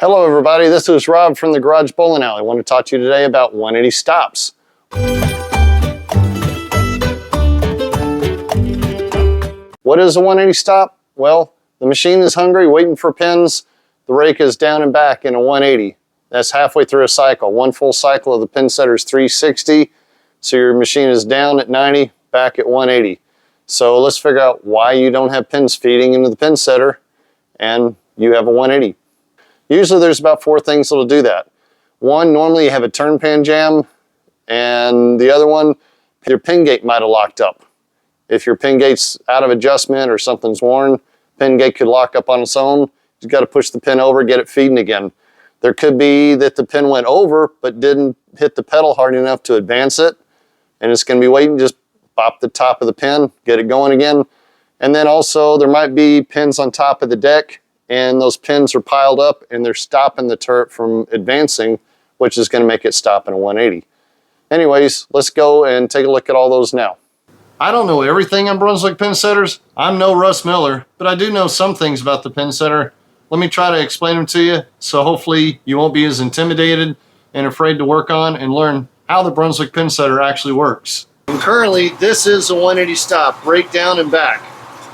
Hello everybody, this is Rob from the Garage Bowling Alley. I want to talk to you today about 180 stops. What is a 180 stop? Well, the machine is hungry, waiting for pins. The rake is down and back in a 180. That's halfway through a cycle. One full cycle of the pin setter is 360. So your machine is down at 90, back at 180. So let's figure out why you don't have pins feeding into the pin setter and you have a 180. Usually there's about 4 things that'll do that. One, normally you have a turn pan jam, and the other one, your pin gate might have locked up. If your pin gate's out of adjustment or something's worn, pin gate could lock up on its own. You've got to push the pin over, get it feeding again. There could be that the pin went over but didn't hit the pedal hard enough to advance it, and it's going to be waiting, just pop the top of the pin, get it going again. And then also there might be pins on top of the deck, and those pins are piled up and they're stopping the turret from advancing, which is going to make it stop in a 180. Anyways, let's go and take a look at all those now. I don't know everything on Brunswick pin setters. I'm no Russ Miller, but I do know some things about the pin setter. Let me try to explain them to you, so hopefully you won't be as intimidated and afraid to work on and learn how the Brunswick pin setter actually works. And currently, this is a 180 stop, break down and back.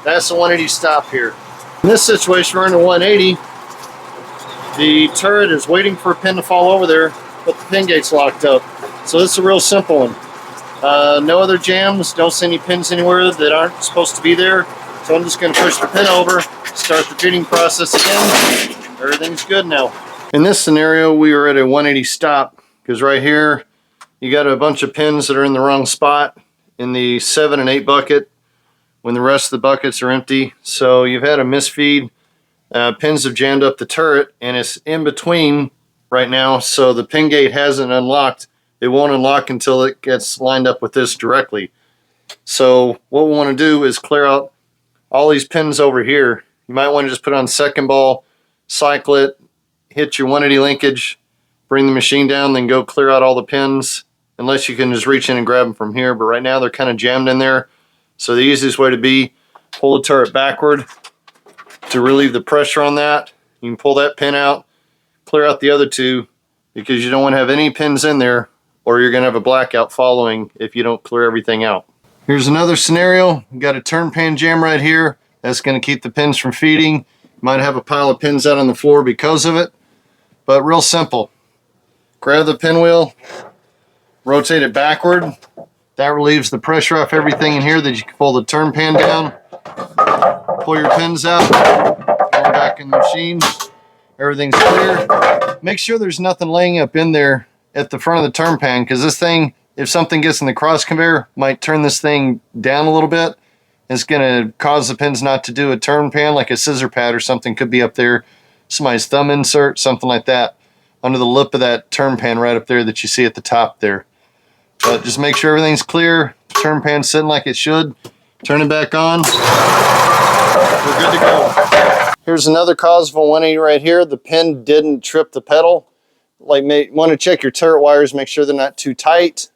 That's a 180 stop here. In this situation, we're in a 180. The turret is waiting for a pin to fall over there, but the pin gate's locked up. So this is a real simple one. No other jams, don't see any pins anywhere that aren't supposed to be there. So I'm just going to push the pin over, start the feeding process again. Everything's good now. In this scenario, we are at a 180 stop, because right here, you got a bunch of pins that are in the wrong spot in the 7 and 8 bucket, when the rest of the buckets are empty. So you've had a misfeed, pins have jammed up the turret, and it's in between right now, so the pin gate hasn't unlocked. It won't unlock until it gets lined up with this directly. So what we want to do is clear out all these pins over here. You might want to just put it on second ball, cycle it, hit your 180 linkage, bring the machine down, then go clear out all the pins, unless you can just reach in and grab them from here. But right now they're kind of jammed in there. So the easiest way to be, pull the turret backward to relieve the pressure on that. You can pull that pin out, clear out the other 2, because you don't want to have any pins in there, or you're going to have a blackout following if you don't clear everything out. Here's another scenario. You've got a turn pan jam right here. That's going to keep the pins from feeding. You might have a pile of pins out on the floor because of it, but real simple. Grab the pinwheel, rotate it backward. That relieves the pressure off everything in here, that you can pull the turn pan down, pull your pins out, go back in the machine. Everything's clear. Make sure there's nothing laying up in there at the front of the turn pan, because this thing, if something gets in the cross conveyor, might turn this thing down a little bit. It's going to cause the pins not to do a turn pan, like a scissor pad or something could be up there. Somebody's thumb insert, something like that, under the lip of that turn pan right up there that you see at the top there. But just make sure everything's clear. Turn pan sitting like it should. Turn it back on. We're good to go. Here's another cause of a 180 right here. The pin didn't trip the pedal. Want to check your turret wires, make sure they're not too tight,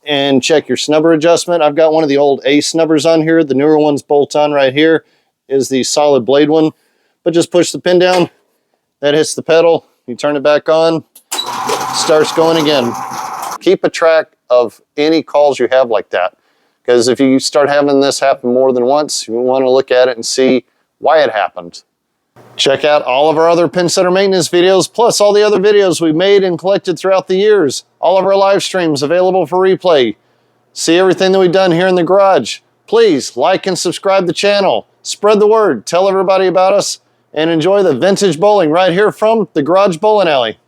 and check your snubber adjustment. I've got one of the old A snubbers on here. The newer one's bolt on right here is the solid blade one. But just push the pin down. That hits the pedal. You turn it back on. Starts going again. Keep a track of any calls you have like that, because if you start having this happen more than once, you want to look at it and see why it happened. Check out all of our other pin setter maintenance videos, plus all the other videos we've made and collected throughout the years. All of our live streams available for replay. See everything that we've done here in the garage. Please like and subscribe the channel. Spread the word, tell everybody about us, and enjoy the vintage bowling right here from the Garage Bowling Alley.